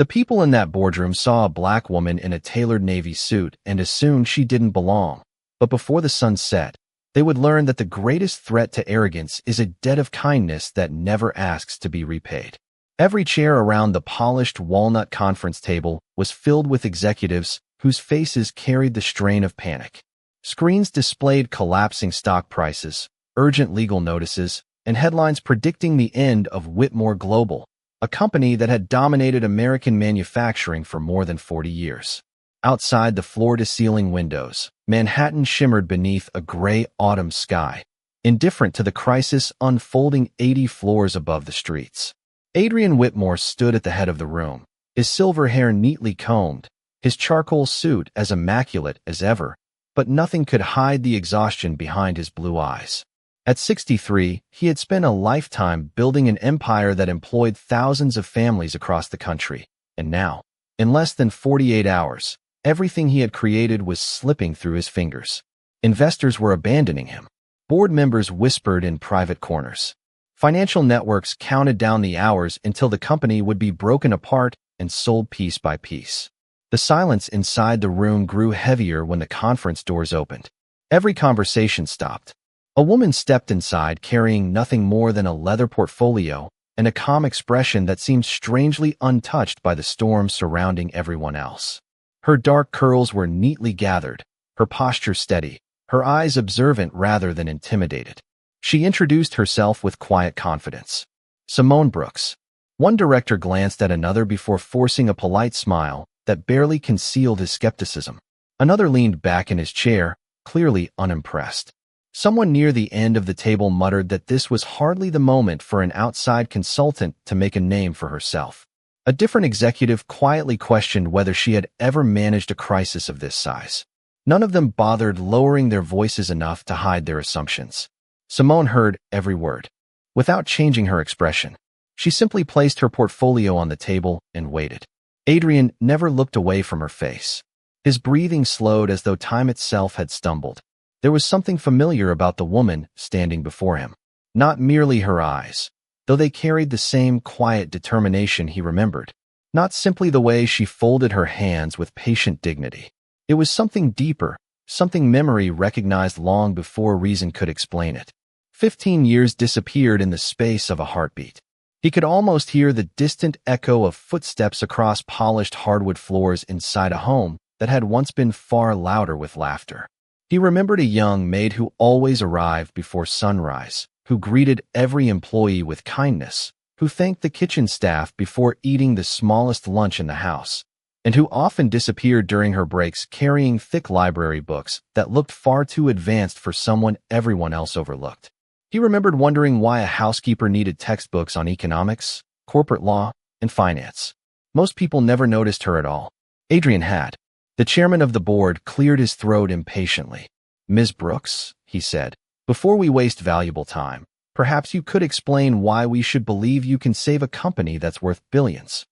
The people in that boardroom saw a black woman in a tailored navy suit and assumed she didn't belong. But before the sun set, they would learn that the greatest threat to arrogance is a debt of kindness that never asks to be repaid. Every chair around the polished walnut conference table was filled with executives whose faces carried the strain of panic. Screens displayed collapsing stock prices, urgent legal notices, and headlines predicting the end of Whitmore Global, a company that had dominated American manufacturing for more than 40 years. Outside the floor-to-ceiling windows, Manhattan shimmered beneath a gray autumn sky, indifferent to the crisis unfolding 80 floors above the streets. Adrian Whitmore stood at the head of the room, his silver hair neatly combed, his charcoal suit as immaculate as ever, but nothing could hide the exhaustion behind his blue eyes. At 63, he had spent a lifetime building an empire that employed thousands of families across the country, and now, in less than 48 hours, everything he had created was slipping through his fingers. Investors were abandoning him. Board members whispered in private corners. Financial networks counted down the hours until the company would be broken apart and sold piece by piece. The silence inside the room grew heavier when the conference doors opened. Every conversation stopped. A woman stepped inside carrying nothing more than a leather portfolio and a calm expression that seemed strangely untouched by the storm surrounding everyone else. Her dark curls were neatly gathered, her posture steady, her eyes observant rather than intimidated. She introduced herself with quiet confidence. Simone Brooks. One director glanced at another before forcing a polite smile that barely concealed his skepticism. Another leaned back in his chair, clearly unimpressed. Someone near the end of the table muttered that this was hardly the moment for an outside consultant to make a name for herself. A different executive quietly questioned whether she had ever managed a crisis of this size. None of them bothered lowering their voices enough to hide their assumptions. Simone heard every word. Without changing her expression, she simply placed her portfolio on the table and waited. Adrian never looked away from her face. His breathing slowed as though time itself had stumbled. There was something familiar about the woman standing before him. Not merely her eyes, though they carried the same quiet determination he remembered. Not simply the way she folded her hands with patient dignity. It was something deeper, something memory recognized long before reason could explain it. 15 years disappeared in the space of a heartbeat. He could almost hear the distant echo of footsteps across polished hardwood floors inside a home that had once been far louder with laughter. He remembered a young maid who always arrived before sunrise, who greeted every employee with kindness, who thanked the kitchen staff before eating the smallest lunch in the house, and who often disappeared during her breaks carrying thick library books that looked far too advanced for someone everyone else overlooked. He remembered wondering why a housekeeper needed textbooks on economics, corporate law, and finance. Most people never noticed her at all. Adrian had. The chairman of the board cleared his throat impatiently. "Ms. Brooks," he said, "before we waste valuable time, perhaps you could explain why we should believe you can save a company that's worth billions."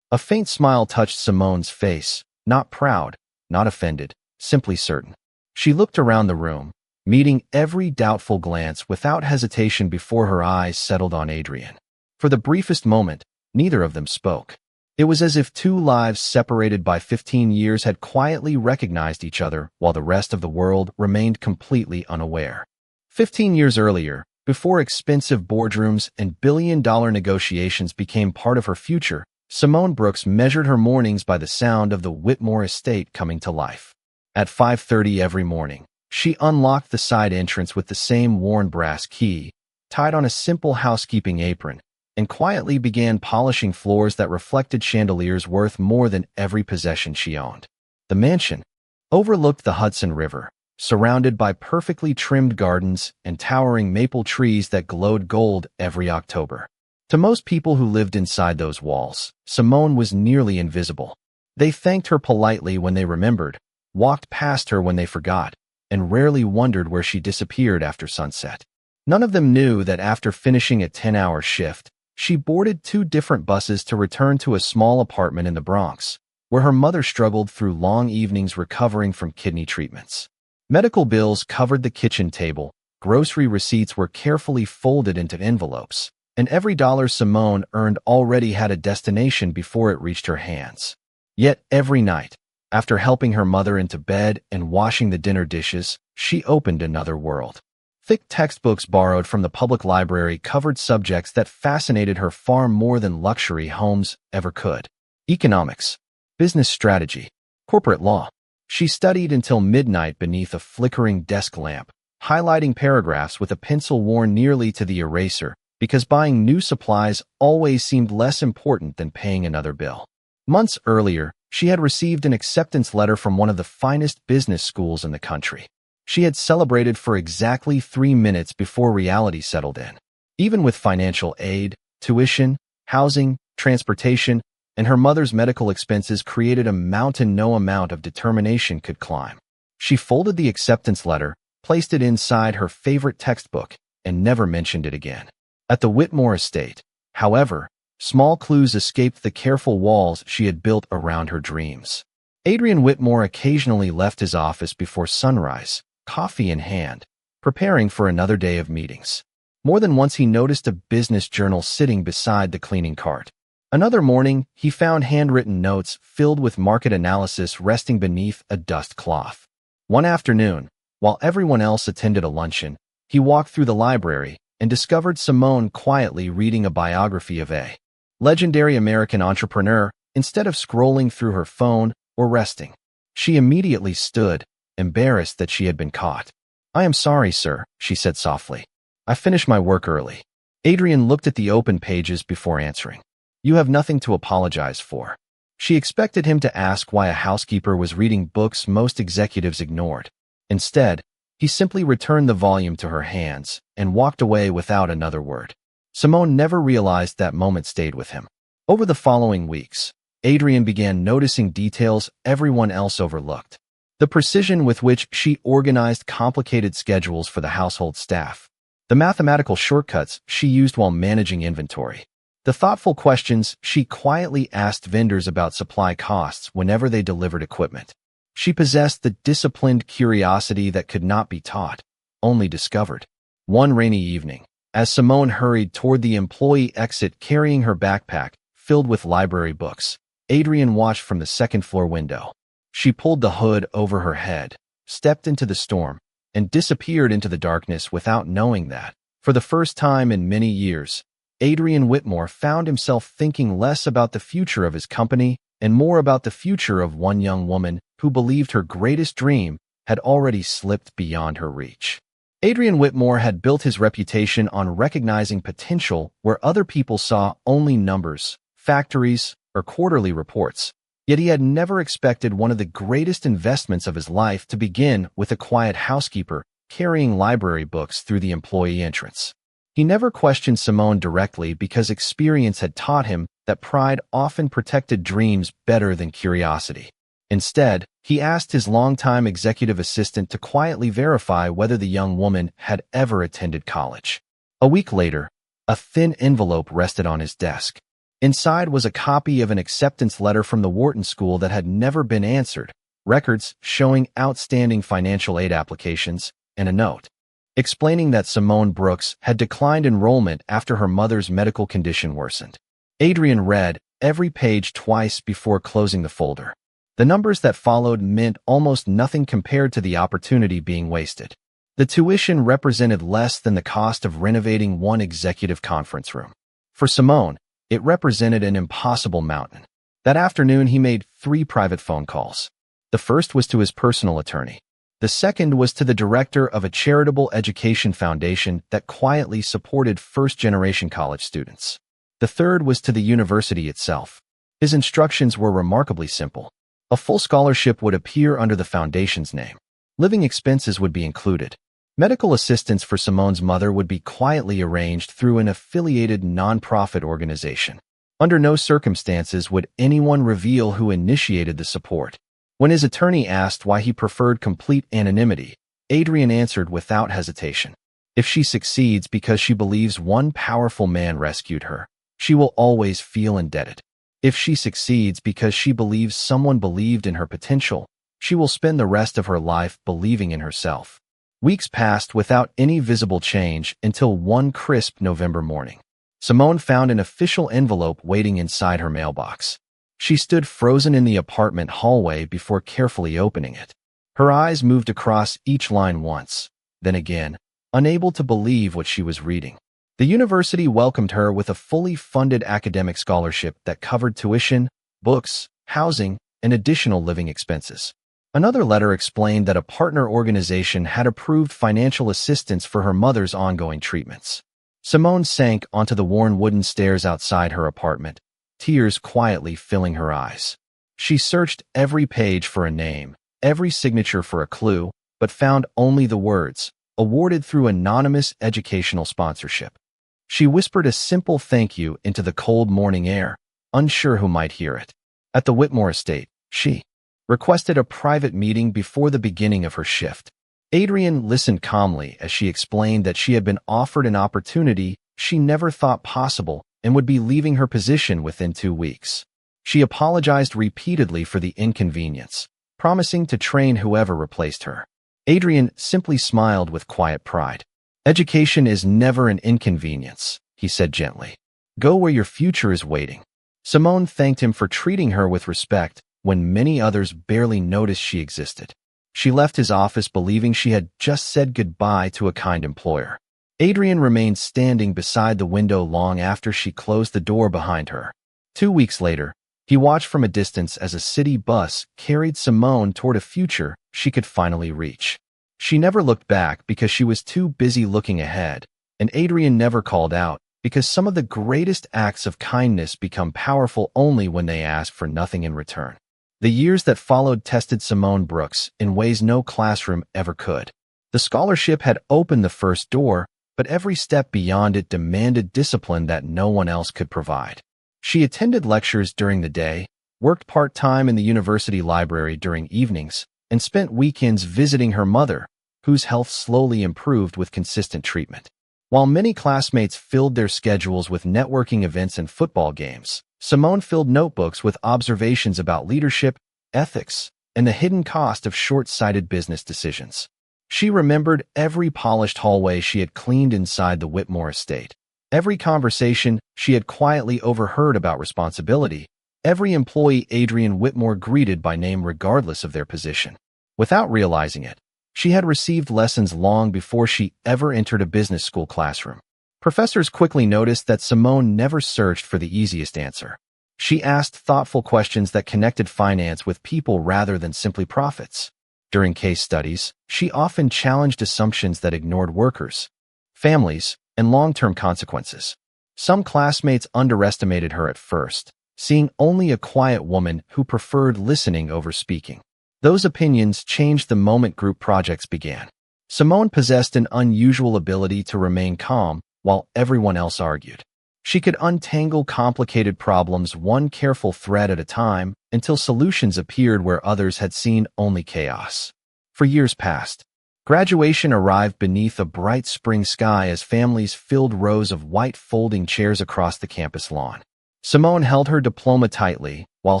A faint smile touched Simone's face, not proud, not offended, simply certain. She looked around the room, meeting every doubtful glance without hesitation before her eyes settled on Adrian. For the briefest moment, neither of them spoke. It was as if two lives separated by 15 years had quietly recognized each other while the rest of the world remained completely unaware. 15 years earlier, before expensive boardrooms and billion-dollar negotiations became part of her future, Simone Brooks measured her mornings by the sound of the Whitmore estate coming to life. At 5:30 every morning, she unlocked the side entrance with the same worn brass key, tied on a simple housekeeping apron, and quietly began polishing floors that reflected chandeliers worth more than every possession she owned. The mansion overlooked the Hudson River, surrounded by perfectly trimmed gardens and towering maple trees that glowed gold every October. To most people who lived inside those walls, Simone was nearly invisible. They thanked her politely when they remembered, walked past her when they forgot, and rarely wondered where she disappeared after sunset. None of them knew that after finishing a 10-hour shift, she boarded 2 different buses to return to a small apartment in the Bronx, where her mother struggled through long evenings recovering from kidney treatments. Medical bills covered the kitchen table, grocery receipts were carefully folded into envelopes, and every dollar Simone earned already had a destination before it reached her hands. Yet every night, after helping her mother into bed and washing the dinner dishes, she opened another world. Thick textbooks borrowed from the public library covered subjects that fascinated her far more than luxury homes ever could. Economics, business strategy, corporate law. She studied until midnight beneath a flickering desk lamp, highlighting paragraphs with a pencil worn nearly to the eraser, because buying new supplies always seemed less important than paying another bill. Months earlier, she had received an acceptance letter from one of the finest business schools in the country. She had celebrated for exactly 3 minutes before reality settled in. Even with financial aid, tuition, housing, transportation, and her mother's medical expenses created a mountain no amount of determination could climb. She folded the acceptance letter, placed it inside her favorite textbook, and never mentioned it again. At the Whitmore estate, however, small clues escaped the careful walls she had built around her dreams. Adrian Whitmore occasionally left his office before sunrise, coffee in hand, preparing for another day of meetings. More than once he noticed a business journal sitting beside the cleaning cart. Another morning, he found handwritten notes filled with market analysis resting beneath a dust cloth. One afternoon, while everyone else attended a luncheon, he walked through the library and discovered Simone quietly reading a biography of a legendary American entrepreneur instead of scrolling through her phone or resting. She immediately stood, embarrassed that she had been caught. "I am sorry, sir," she said softly. "I finished my work early." Adrian looked at the open pages before answering. "You have nothing to apologize for." She expected him to ask why a housekeeper was reading books most executives ignored. Instead, he simply returned the volume to her hands and walked away without another word. Simone never realized that moment stayed with him. Over the following weeks, Adrian began noticing details everyone else overlooked. The precision with which she organized complicated schedules for the household staff. The mathematical shortcuts she used while managing inventory. The thoughtful questions she quietly asked vendors about supply costs whenever they delivered equipment. She possessed the disciplined curiosity that could not be taught, only discovered. One rainy evening, as Simone hurried toward the employee exit carrying her backpack filled with library books, Adrian watched from the second-floor window. She pulled the hood over her head, stepped into the storm, and disappeared into the darkness without knowing that, for the first time in many years, Adrian Whitmore found himself thinking less about the future of his company and more about the future of one young woman who believed her greatest dream had already slipped beyond her reach. Adrian Whitmore had built his reputation on recognizing potential where other people saw only numbers, factories, or quarterly reports. Yet he had never expected one of the greatest investments of his life to begin with a quiet housekeeper carrying library books through the employee entrance. He never questioned Simone directly because experience had taught him that pride often protected dreams better than curiosity. Instead, he asked his longtime executive assistant to quietly verify whether the young woman had ever attended college. A week later, a thin envelope rested on his desk. Inside was a copy of an acceptance letter from the Wharton School that had never been answered, records showing outstanding financial aid applications, and a note explaining that Simone Brooks had declined enrollment after her mother's medical condition worsened. Adrian read every page twice before closing the folder. The numbers that followed meant almost nothing compared to the opportunity being wasted. The tuition represented less than the cost of renovating one executive conference room. For Simone, it represented an impossible mountain. That afternoon, he made 3 private phone calls. The first was to his personal attorney. The second was to the director of a charitable education foundation that quietly supported first-generation college students. The third was to the university itself. His instructions were remarkably simple. A full scholarship would appear under the foundation's name. Living expenses would be included. Medical assistance for Simone's mother would be quietly arranged through an affiliated nonprofit organization. Under no circumstances would anyone reveal who initiated the support. When his attorney asked why he preferred complete anonymity, Adrian answered without hesitation. If she succeeds because she believes one powerful man rescued her, she will always feel indebted. If she succeeds because she believes someone believed in her potential, she will spend the rest of her life believing in herself. Weeks passed without any visible change until one crisp November morning. Simone found an official envelope waiting inside her mailbox. She stood frozen in the apartment hallway before carefully opening it. Her eyes moved across each line once, then again, unable to believe what she was reading. The university welcomed her with a fully funded academic scholarship that covered tuition, books, housing, and additional living expenses. Another letter explained that a partner organization had approved financial assistance for her mother's ongoing treatments. Simone sank onto the worn wooden stairs outside her apartment, tears quietly filling her eyes. She searched every page for a name, every signature for a clue, but found only the words, awarded through anonymous educational sponsorship. She whispered a simple thank you into the cold morning air, unsure who might hear it. At the Whitmore estate, she requested a private meeting before the beginning of her shift. Adrian listened calmly as she explained that she had been offered an opportunity she never thought possible and would be leaving her position within 2 weeks. She apologized repeatedly for the inconvenience, promising to train whoever replaced her. Adrian simply smiled with quiet pride. "Education is never an inconvenience," he said gently. "Go where your future is waiting." Simone thanked him for treating her with respect when many others barely noticed she existed. She left his office believing she had just said goodbye to a kind employer. Adrian remained standing beside the window long after she closed the door behind her. 2 weeks later, he watched from a distance as a city bus carried Simone toward a future she could finally reach. She never looked back because she was too busy looking ahead, and Adrian never called out because some of the greatest acts of kindness become powerful only when they ask for nothing in return. The years that followed tested Simone Brooks in ways no classroom ever could. The scholarship had opened the first door, but every step beyond it demanded discipline that no one else could provide. She attended lectures during the day, worked part-time in the university library during evenings, and spent weekends visiting her mother, whose health slowly improved with consistent treatment. While many classmates filled their schedules with networking events and football games, Simone filled notebooks with observations about leadership, ethics, and the hidden cost of short-sighted business decisions. She remembered every polished hallway she had cleaned inside the Whitmore estate, every conversation she had quietly overheard about responsibility, every employee Adrian Whitmore greeted by name regardless of their position. Without realizing it, she had received lessons long before she ever entered a business school classroom. Professors quickly noticed that Simone never searched for the easiest answer. She asked thoughtful questions that connected finance with people rather than simply profits. During case studies, she often challenged assumptions that ignored workers, families, and long-term consequences. Some classmates underestimated her at first, seeing only a quiet woman who preferred listening over speaking. Those opinions changed the moment group projects began. Simone possessed an unusual ability to remain calm while everyone else argued. She could untangle complicated problems one careful thread at a time until solutions appeared where others had seen only chaos. For years past, graduation arrived beneath a bright spring sky as families filled rows of white folding chairs across the campus lawn. Simone held her diploma tightly while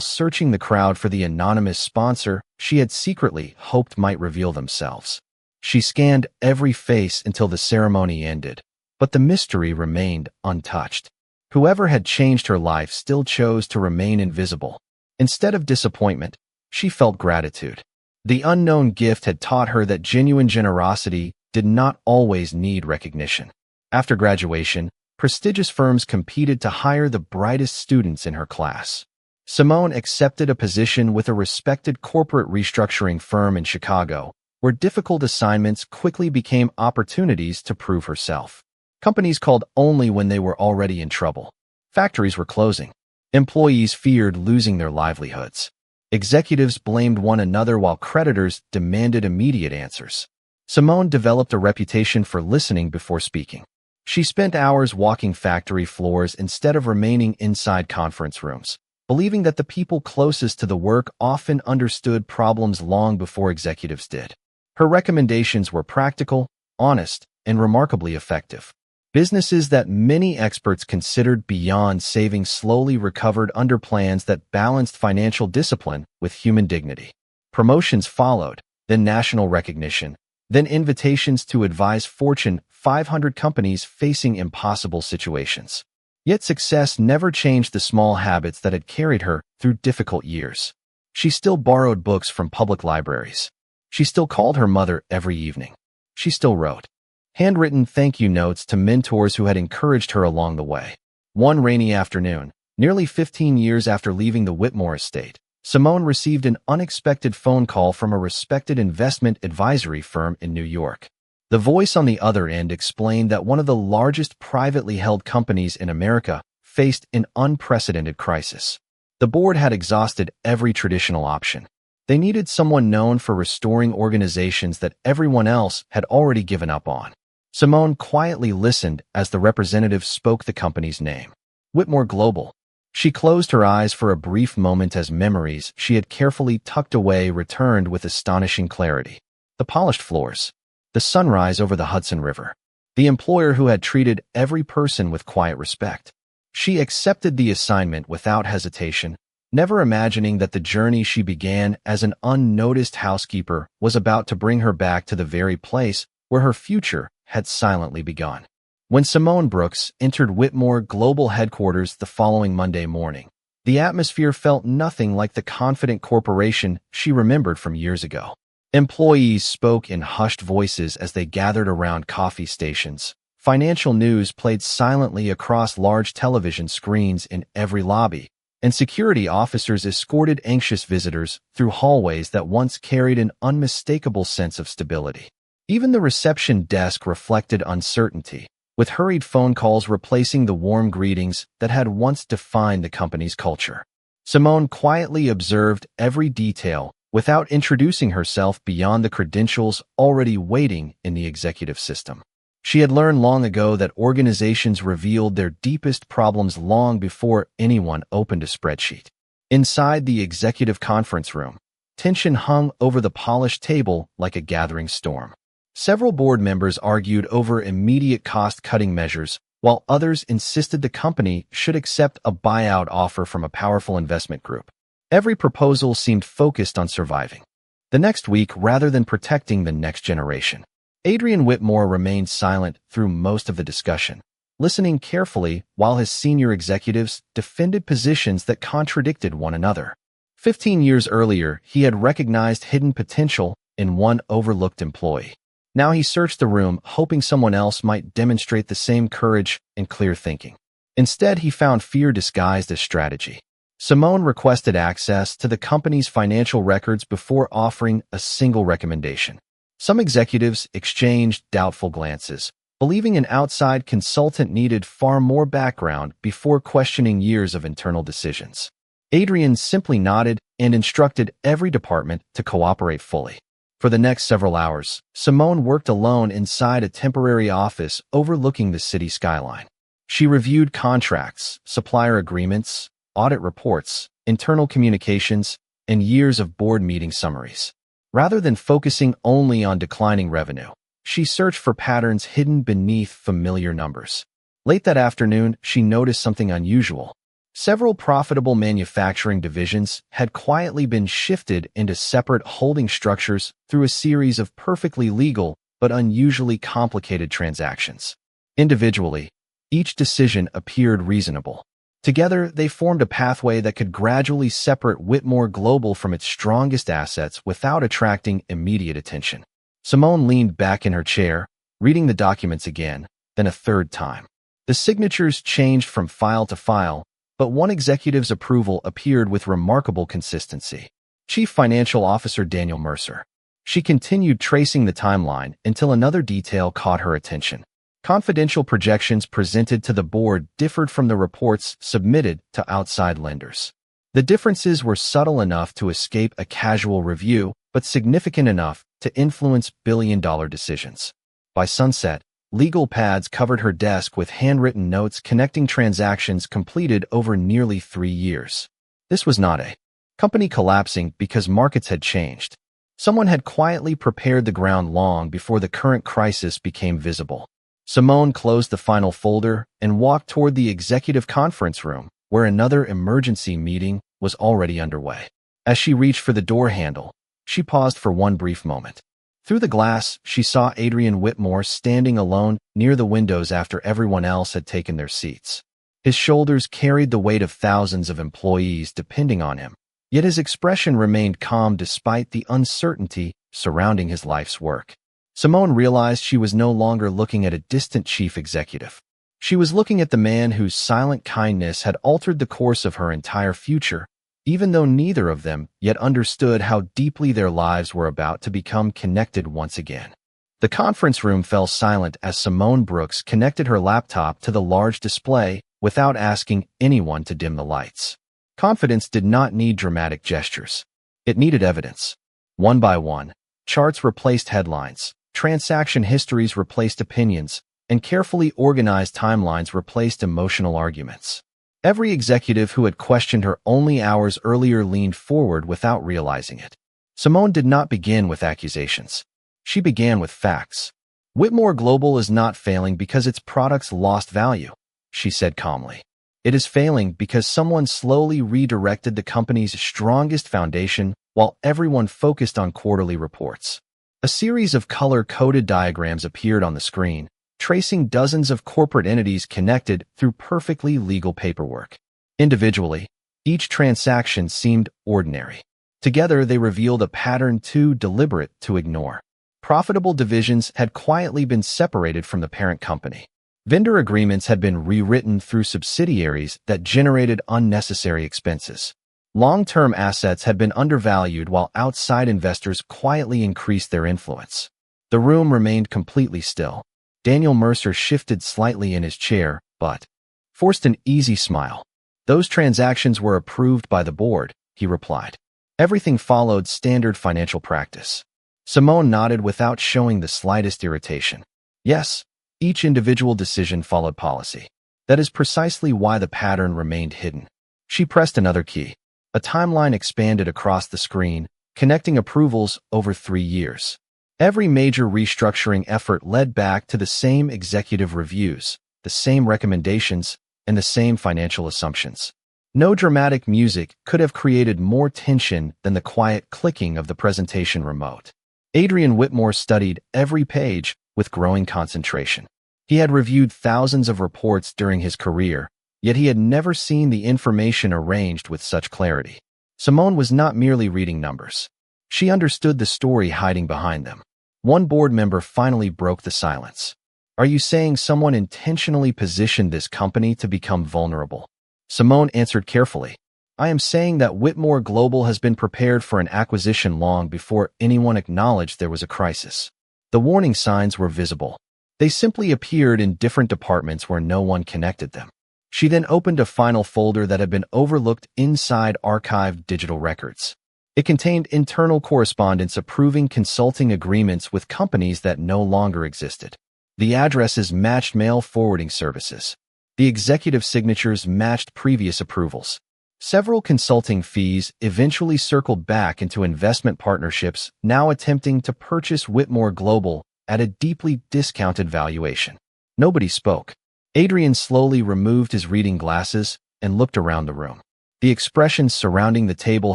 searching the crowd for the anonymous sponsor she had secretly hoped might reveal themselves. She scanned every face until the ceremony ended, but the mystery remained untouched. Whoever had changed her life still chose to remain invisible. Instead of disappointment, she felt gratitude. The unknown gift had taught her that genuine generosity did not always need recognition. After graduation, prestigious firms competed to hire the brightest students in her class. Simone accepted a position with a respected corporate restructuring firm in Chicago, where difficult assignments quickly became opportunities to prove herself. Companies called only when they were already in trouble. Factories were closing. Employees feared losing their livelihoods. Executives blamed one another while creditors demanded immediate answers. Simone developed a reputation for listening before speaking. She spent hours walking factory floors instead of remaining inside conference rooms, believing that the people closest to the work often understood problems long before executives did. Her recommendations were practical, honest, and remarkably effective. Businesses that many experts considered beyond saving slowly recovered under plans that balanced financial discipline with human dignity. Promotions followed, then national recognition, then invitations to advise Fortune 500 companies facing impossible situations. Yet success never changed the small habits that had carried her through difficult years. She still borrowed books from public libraries. She still called her mother every evening. She still wrote handwritten thank you notes to mentors who had encouraged her along the way. One rainy afternoon, nearly 15 years after leaving the Whitmore estate, Simone received an unexpected phone call from a respected investment advisory firm in New York. The voice on the other end explained that one of the largest privately held companies in America faced an unprecedented crisis. The board had exhausted every traditional option. They needed someone known for restoring organizations that everyone else had already given up on. Simone quietly listened as the representative spoke the company's name, Whitmore Global. She closed her eyes for a brief moment as memories she had carefully tucked away returned with astonishing clarity. The polished floors, the sunrise over the Hudson River, the employer who had treated every person with quiet respect. She accepted the assignment without hesitation, never imagining that the journey she began as an unnoticed housekeeper was about to bring her back to the very place where her future had silently begun. When Simone Brooks entered Whitmore Global headquarters the following Monday morning, the atmosphere felt nothing like the confident corporation she remembered from years ago. Employees spoke in hushed voices as they gathered around coffee stations. Financial news played silently across large television screens in every lobby, and security officers escorted anxious visitors through hallways that once carried an unmistakable sense of stability. Even the reception desk reflected uncertainty, with hurried phone calls replacing the warm greetings that had once defined the company's culture. Simone quietly observed every detail without introducing herself beyond the credentials already waiting in the executive system. She had learned long ago that organizations revealed their deepest problems long before anyone opened a spreadsheet. Inside the executive conference room, tension hung over the polished table like a gathering storm. Several board members argued over immediate cost-cutting measures, while others insisted the company should accept a buyout offer from a powerful investment group. Every proposal seemed focused on surviving the next week rather than protecting the next generation. Adrian Whitmore remained silent through most of the discussion, listening carefully while his senior executives defended positions that contradicted one another. 15 years earlier, he had recognized hidden potential in one overlooked employee. Now he searched the room, hoping someone else might demonstrate the same courage and clear thinking. Instead, he found fear disguised as strategy. Simone requested access to the company's financial records before offering a single recommendation. Some executives exchanged doubtful glances, believing an outside consultant needed far more background before questioning years of internal decisions. Adrian simply nodded and instructed every department to cooperate fully. For the next several hours, Simone worked alone inside a temporary office overlooking the city skyline. She reviewed contracts, supplier agreements, audit reports, internal communications, and years of board meeting summaries. Rather than focusing only on declining revenue, she searched for patterns hidden beneath familiar numbers. Late that afternoon, she noticed something unusual. Several profitable manufacturing divisions had quietly been shifted into separate holding structures through a series of perfectly legal but unusually complicated transactions. Individually, each decision appeared reasonable. Together, they formed a pathway that could gradually separate Whitmore Global from its strongest assets without attracting immediate attention. Simone leaned back in her chair, reading the documents again, then a third time. The signatures changed from file to file, but one executive's approval appeared with remarkable consistency. Chief Financial Officer Daniel Mercer. She continued tracing the timeline until another detail caught her attention. Confidential projections presented to the board differed from the reports submitted to outside lenders. The differences were subtle enough to escape a casual review, but significant enough to influence billion-dollar decisions. By sunset, legal pads covered her desk with handwritten notes connecting transactions completed over nearly 3 years. This was not a company collapsing because markets had changed. Someone had quietly prepared the ground long before the current crisis became visible. Simone closed the final folder and walked toward the executive conference room, where another emergency meeting was already underway. As she reached for the door handle, she paused for one brief moment. Through the glass, she saw Adrian Whitmore standing alone near the windows after everyone else had taken their seats. His shoulders carried the weight of thousands of employees depending on him, yet his expression remained calm despite the uncertainty surrounding his life's work. Simone realized she was no longer looking at a distant chief executive. She was looking at the man whose silent kindness had altered the course of her entire future, even though neither of them yet understood how deeply their lives were about to become connected once again. The conference room fell silent as Simone Brooks connected her laptop to the large display without asking anyone to dim the lights. Confidence did not need dramatic gestures. It needed evidence. One by one, charts replaced headlines, transaction histories replaced opinions, and carefully organized timelines replaced emotional arguments. Every executive who had questioned her only hours earlier leaned forward without realizing it. Simone did not begin with accusations. She began with facts. Whitmore Global is not failing because its products lost value, she said calmly. It is failing because someone slowly redirected the company's strongest foundation while everyone focused on quarterly reports. A series of color-coded diagrams appeared on the screen, tracing dozens of corporate entities connected through perfectly legal paperwork. Individually, each transaction seemed ordinary. Together, they revealed a pattern too deliberate to ignore. Profitable divisions had quietly been separated from the parent company. Vendor agreements had been rewritten through subsidiaries that generated unnecessary expenses. Long-term assets had been undervalued while outside investors quietly increased their influence. The room remained completely still. Daniel Mercer shifted slightly in his chair, but forced an easy smile. Those transactions were approved by the board, he replied. Everything followed standard financial practice. Simone nodded without showing the slightest irritation. Yes, each individual decision followed policy. That is precisely why the pattern remained hidden. She pressed another key. A timeline expanded across the screen, connecting approvals over 3 years. Every major restructuring effort led back to the same executive reviews, the same recommendations, and the same financial assumptions. No dramatic music could have created more tension than the quiet clicking of the presentation remote. Adrian Whitmore studied every page with growing concentration. He had reviewed thousands of reports during his career, yet he had never seen the information arranged with such clarity. Simone was not merely reading numbers. She understood the story hiding behind them. One board member finally broke the silence. Are you saying someone intentionally positioned this company to become vulnerable? Simone answered carefully. I am saying that Whitmore Global has been prepared for an acquisition long before anyone acknowledged there was a crisis. The warning signs were visible. They simply appeared in different departments where no one connected them. She then opened a final folder that had been overlooked inside archived digital records. It contained internal correspondence approving consulting agreements with companies that no longer existed. The addresses matched mail forwarding services. The executive signatures matched previous approvals. Several consulting fees eventually circled back into investment partnerships now attempting to purchase Whitmore Global at a deeply discounted valuation. Nobody spoke. Adrian slowly removed his reading glasses and looked around the room. The expressions surrounding the table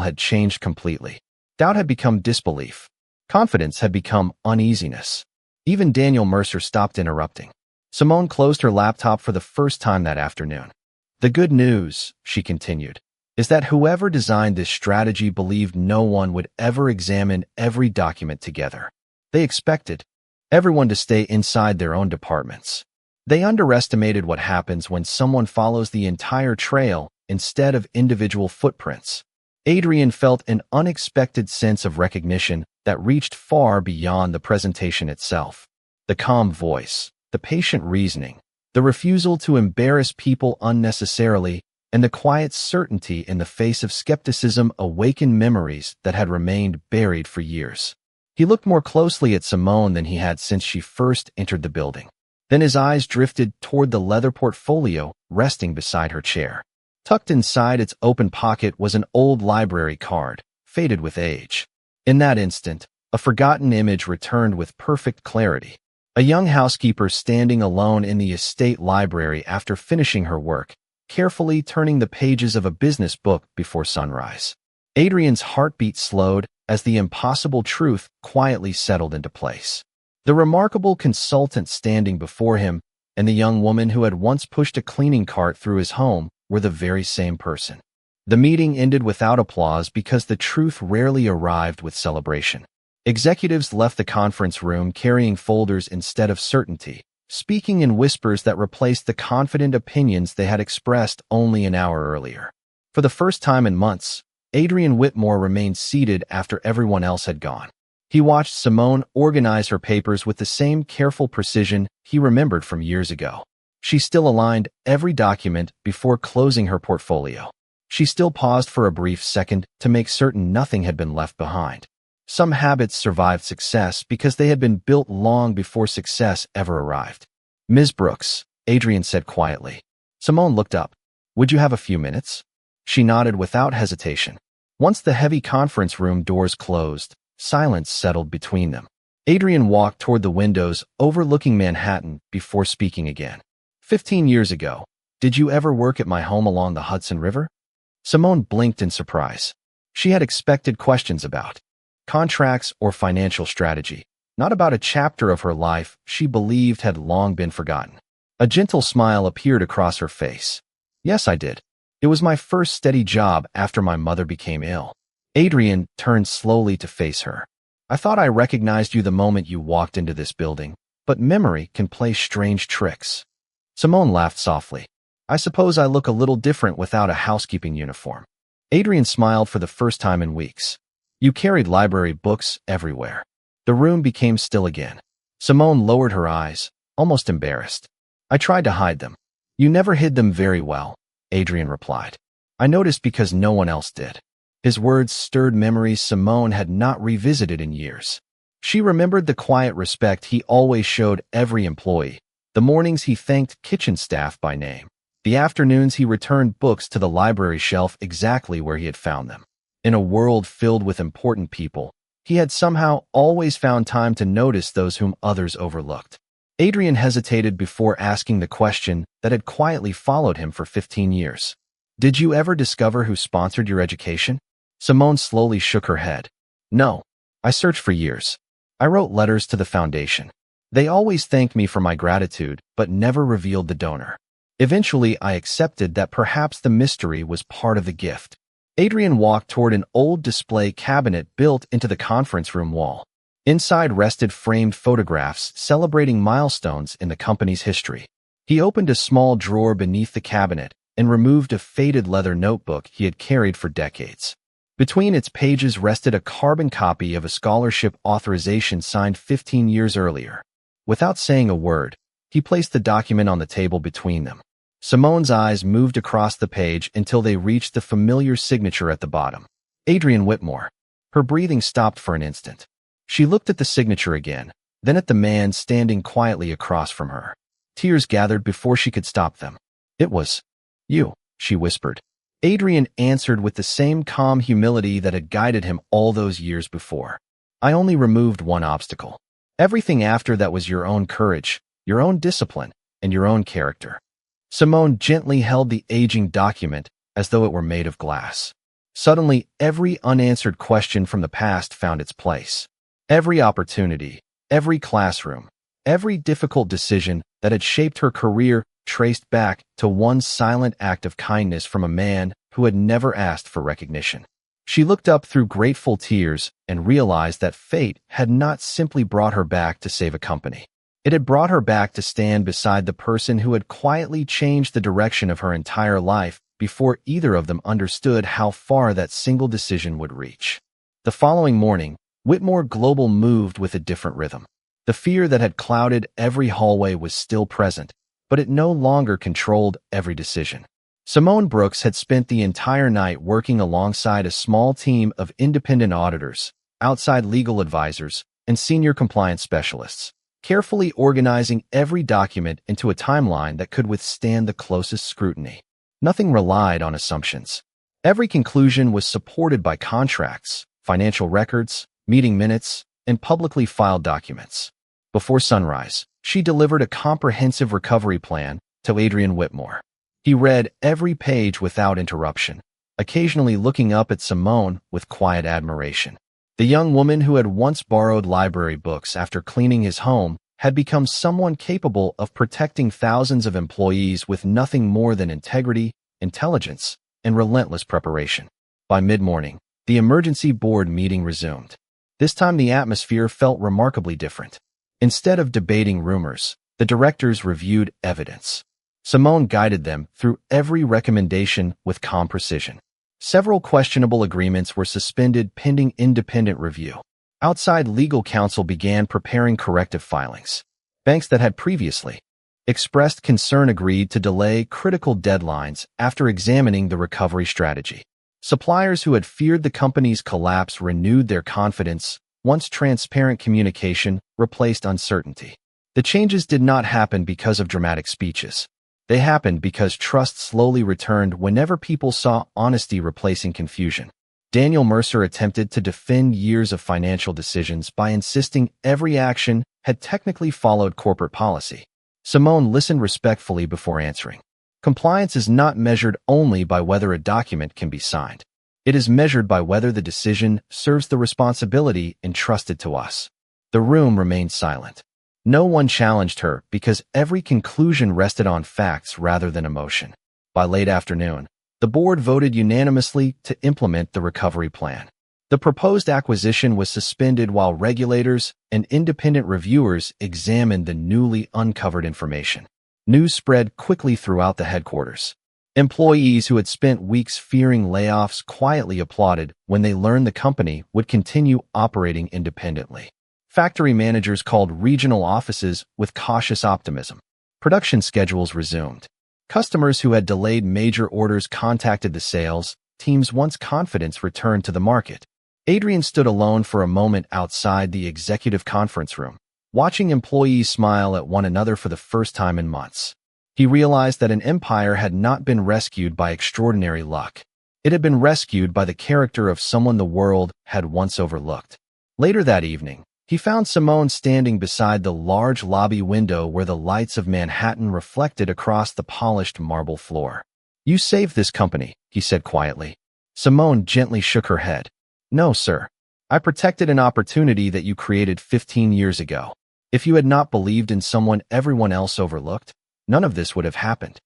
had changed completely. Doubt had become disbelief. Confidence had become uneasiness. Even Daniel Mercer stopped interrupting. Simone closed her laptop for the first time that afternoon. The good news, she continued, is that whoever designed this strategy believed no one would ever examine every document together. They expected everyone to stay inside their own departments. They underestimated what happens when someone follows the entire trail instead of individual footprints. Adrian felt an unexpected sense of recognition that reached far beyond the presentation itself. The calm voice, the patient reasoning, the refusal to embarrass people unnecessarily, and the quiet certainty in the face of skepticism awakened memories that had remained buried for years. He looked more closely at Simone than he had since she first entered the building. Then his eyes drifted toward the leather portfolio resting beside her chair. Tucked inside its open pocket was an old library card, faded with age. In that instant, a forgotten image returned with perfect clarity. A young housekeeper standing alone in the estate library after finishing her work, carefully turning the pages of a business book before sunrise. Adrian's heartbeat slowed as the impossible truth quietly settled into place. The remarkable consultant standing before him and the young woman who had once pushed a cleaning cart through his home were the very same person. The meeting ended without applause because the truth rarely arrived with celebration. Executives left the conference room carrying folders instead of certainty, speaking in whispers that replaced the confident opinions they had expressed only an hour earlier. For the first time in months, Adrian Whitmore remained seated after everyone else had gone. He watched Simone organize her papers with the same careful precision he remembered from years ago. She still aligned every document before closing her portfolio. She still paused for a brief second to make certain nothing had been left behind. Some habits survived success because they had been built long before success ever arrived. "Ms. Brooks," Adrian said quietly. Simone looked up. "Would you have a few minutes?" She nodded without hesitation. Once the heavy conference room doors closed, silence settled between them. Adrian walked toward the windows overlooking Manhattan before speaking again. 15 years ago, did you ever work at my home along the Hudson River?" Simone blinked in surprise. She had expected questions about contracts or financial strategy, not about a chapter of her life she believed had long been forgotten. A gentle smile appeared across her face. "Yes, I did. It was my first steady job after my mother became ill." Adrian turned slowly to face her. "I thought I recognized you the moment you walked into this building, but memory can play strange tricks." Simone laughed softly. "I suppose I look a little different without a housekeeping uniform." Adrian smiled for the first time in weeks. "You carried library books everywhere." The room became still again. Simone lowered her eyes, almost embarrassed. "I tried to hide them." "You never hid them very well," Adrian replied. "I noticed because no one else did." His words stirred memories Simone had not revisited in years. She remembered the quiet respect he always showed every employee, the mornings he thanked kitchen staff by name, the afternoons he returned books to the library shelf exactly where he had found them. In a world filled with important people, he had somehow always found time to notice those whom others overlooked. Adrian hesitated before asking the question that had quietly followed him for 15 years. "Did you ever discover who sponsored your education?" Simone slowly shook her head. "No. I searched for years. I wrote letters to the foundation. They always thanked me for my gratitude, but never revealed the donor. Eventually, I accepted that perhaps the mystery was part of the gift." Adrian walked toward an old display cabinet built into the conference room wall. Inside rested framed photographs celebrating milestones in the company's history. He opened a small drawer beneath the cabinet and removed a faded leather notebook he had carried for decades. Between its pages rested a carbon copy of a scholarship authorization signed 15 years earlier. Without saying a word, he placed the document on the table between them. Simone's eyes moved across the page until they reached the familiar signature at the bottom. Adrian Whitmore. Her breathing stopped for an instant. She looked at the signature again, then at the man standing quietly across from her. Tears gathered before she could stop them. "It was you," she whispered. Adrian answered with the same calm humility that had guided him all those years before. "I only removed one obstacle. Everything after that was your own courage, your own discipline, and your own character." Simone gently held the aging document as though it were made of glass. Suddenly, every unanswered question from the past found its place. Every opportunity, every classroom, every difficult decision that had shaped her career traced back to one silent act of kindness from a man who had never asked for recognition. She looked up through grateful tears and realized that fate had not simply brought her back to save a company. It had brought her back to stand beside the person who had quietly changed the direction of her entire life before either of them understood how far that single decision would reach. The following morning, Whitmore Global moved with a different rhythm. The fear that had clouded every hallway was still present, but it no longer controlled every decision. Simone Brooks had spent the entire night working alongside a small team of independent auditors, outside legal advisors, and senior compliance specialists, carefully organizing every document into a timeline that could withstand the closest scrutiny. Nothing relied on assumptions. Every conclusion was supported by contracts, financial records, meeting minutes, and publicly filed documents. Before sunrise, she delivered a comprehensive recovery plan to Adrian Whitmore. He read every page without interruption, occasionally looking up at Simone with quiet admiration. The young woman who had once borrowed library books after cleaning his home had become someone capable of protecting thousands of employees with nothing more than integrity, intelligence, and relentless preparation. By mid-morning, the emergency board meeting resumed. This time the atmosphere felt remarkably different. Instead of debating rumors, the directors reviewed evidence. Simone guided them through every recommendation with calm precision. Several questionable agreements were suspended pending independent review. Outside legal counsel began preparing corrective filings. Banks that had previously expressed concern agreed to delay critical deadlines after examining the recovery strategy. Suppliers who had feared the company's collapse renewed their confidence once transparent communication replaced uncertainty. The changes did not happen because of dramatic speeches. They happened because trust slowly returned whenever people saw honesty replacing confusion. Daniel Mercer attempted to defend years of financial decisions by insisting every action had technically followed corporate policy. Simone listened respectfully before answering. Compliance is not measured only by whether a document can be signed. It is measured by whether the decision serves the responsibility entrusted to us. The room remained silent. No one challenged her because every conclusion rested on facts rather than emotion. By late afternoon, the board voted unanimously to implement the recovery plan. The proposed acquisition was suspended while regulators and independent reviewers examined the newly uncovered information. News spread quickly throughout the headquarters. Employees who had spent weeks fearing layoffs quietly applauded when they learned the company would continue operating independently. Factory managers called regional offices with cautious optimism. Production schedules resumed. Customers who had delayed major orders contacted the sales teams once confidence returned to the market. Adrian stood alone for a moment outside the executive conference room, watching employees smile at one another for the first time in months. He realized that an empire had not been rescued by extraordinary luck. It had been rescued by the character of someone the world had once overlooked. Later that evening, he found Simone standing beside the large lobby window where the lights of Manhattan reflected across the polished marble floor. "You saved this company," he said quietly. Simone gently shook her head. "No, sir. I protected an opportunity that you created 15 years ago. If you had not believed in someone everyone else overlooked, none of this would have happened."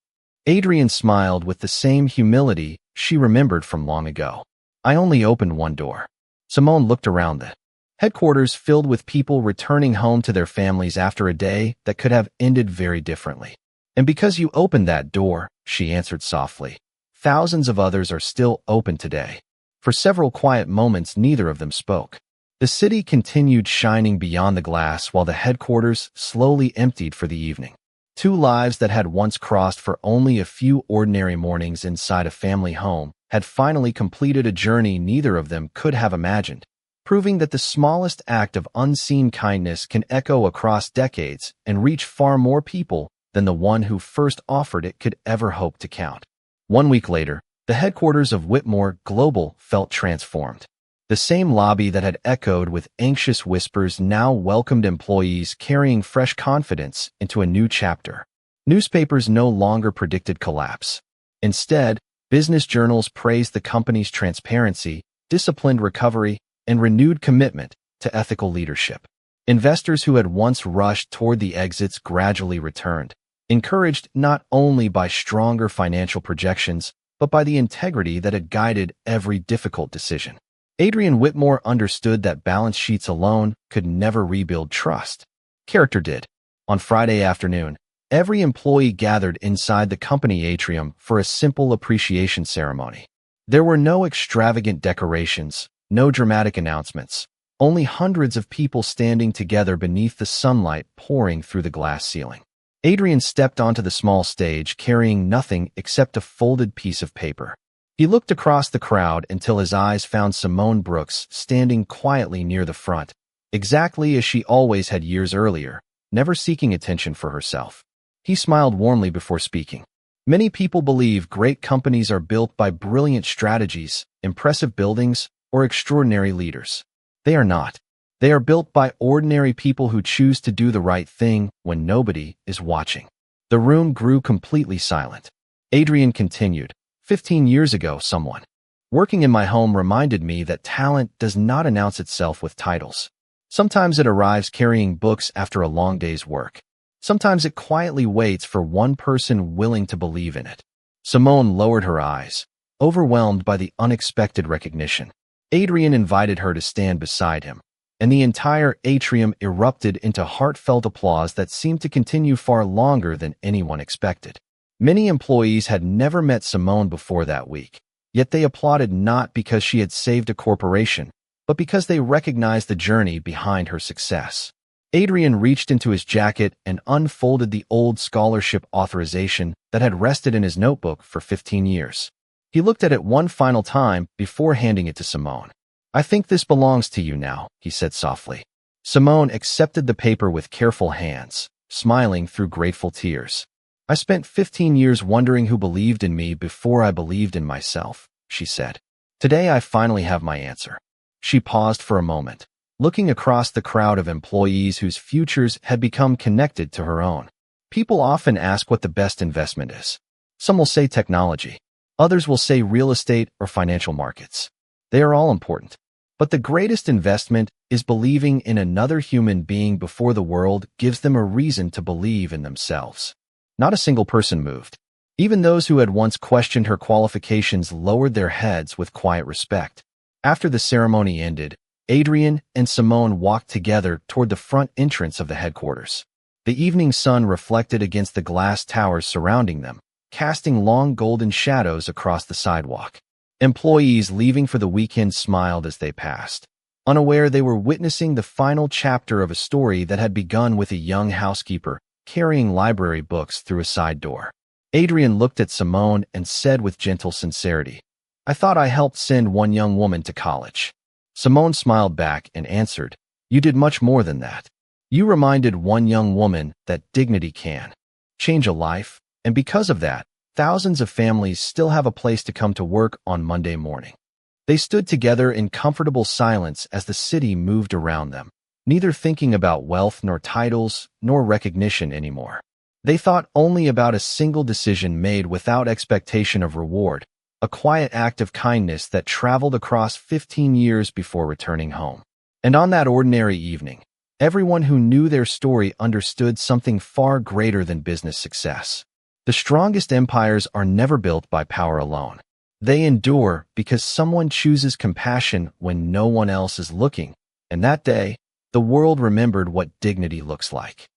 Adrian smiled with the same humility she remembered from long ago. "I only opened one door." Simone looked around the headquarters filled with people returning home to their families after a day that could have ended very differently. "And because you opened that door," she answered softly, "thousands of others are still open today." For several quiet moments, neither of them spoke. The city continued shining beyond the glass while the headquarters slowly emptied for the evening. Two lives that had once crossed for only a few ordinary mornings inside a family home had finally completed a journey neither of them could have imagined, proving that the smallest act of unseen kindness can echo across decades and reach far more people than the one who first offered it could ever hope to count. 1 week later, the headquarters of Whitmore Global felt transformed. The same lobby that had echoed with anxious whispers now welcomed employees carrying fresh confidence into a new chapter. Newspapers no longer predicted collapse. Instead, business journals praised the company's transparency, disciplined recovery, and renewed commitment to ethical leadership. Investors who had once rushed toward the exits gradually returned, encouraged not only by stronger financial projections, but by the integrity that had guided every difficult decision. Adrian Whitmore understood that balance sheets alone could never rebuild trust. Character did. On Friday afternoon, every employee gathered inside the company atrium for a simple appreciation ceremony. There were no extravagant decorations, no dramatic announcements, only hundreds of people standing together beneath the sunlight pouring through the glass ceiling. Adrian stepped onto the small stage carrying nothing except a folded piece of paper. He looked across the crowd until his eyes found Simone Brooks standing quietly near the front, exactly as she always had years earlier, never seeking attention for herself. He smiled warmly before speaking. "Many people believe great companies are built by brilliant strategies, impressive buildings, or extraordinary leaders. They are not. They are built by ordinary people who choose to do the right thing when nobody is watching." The room grew completely silent. Adrian continued. 15 years ago, someone working in my home reminded me that talent does not announce itself with titles. Sometimes it arrives carrying books after a long day's work. Sometimes it quietly waits for one person willing to believe in it. Simone lowered her eyes, overwhelmed by the unexpected recognition. Adrian invited her to stand beside him, and the entire atrium erupted into heartfelt applause that seemed to continue far longer than anyone expected. Many employees had never met Simone before that week, yet they applauded not because she had saved a corporation, but because they recognized the journey behind her success. Adrian reached into his jacket and unfolded the old scholarship authorization that had rested in his notebook for 15 years. He looked at it one final time before handing it to Simone. "I think this belongs to you now," he said softly. Simone accepted the paper with careful hands, smiling through grateful tears. "I spent 15 years wondering who believed in me before I believed in myself," she said. "Today I finally have my answer." She paused for a moment, looking across the crowd of employees whose futures had become connected to her own. People often ask what the best investment is. Some will say technology. Others will say real estate or financial markets. They are all important. But the greatest investment is believing in another human being before the world gives them a reason to believe in themselves. Not a single person moved. Even those who had once questioned her qualifications lowered their heads with quiet respect. After the ceremony ended, Adrian and Simone walked together toward the front entrance of the headquarters. The evening sun reflected against the glass towers surrounding them, casting long golden shadows across the sidewalk. Employees leaving for the weekend smiled as they passed, unaware they were witnessing the final chapter of a story that had begun with a young housekeeper carrying library books through a side door. Adrian looked at Simone and said with gentle sincerity, "I thought I helped send one young woman to college." Simone smiled back and answered, "You did much more than that. You reminded one young woman that dignity can change a life, and because of that, thousands of families still have a place to come to work on Monday morning." They stood together in comfortable silence as the city moved around them, neither thinking about wealth nor titles nor recognition anymore. They thought only about a single decision made without expectation of reward, a quiet act of kindness that traveled across 15 years before returning home. And on that ordinary evening, everyone who knew their story understood something far greater than business success. The strongest empires are never built by power alone. They endure because someone chooses compassion when no one else is looking, and that day, the world remembered what dignity looks like.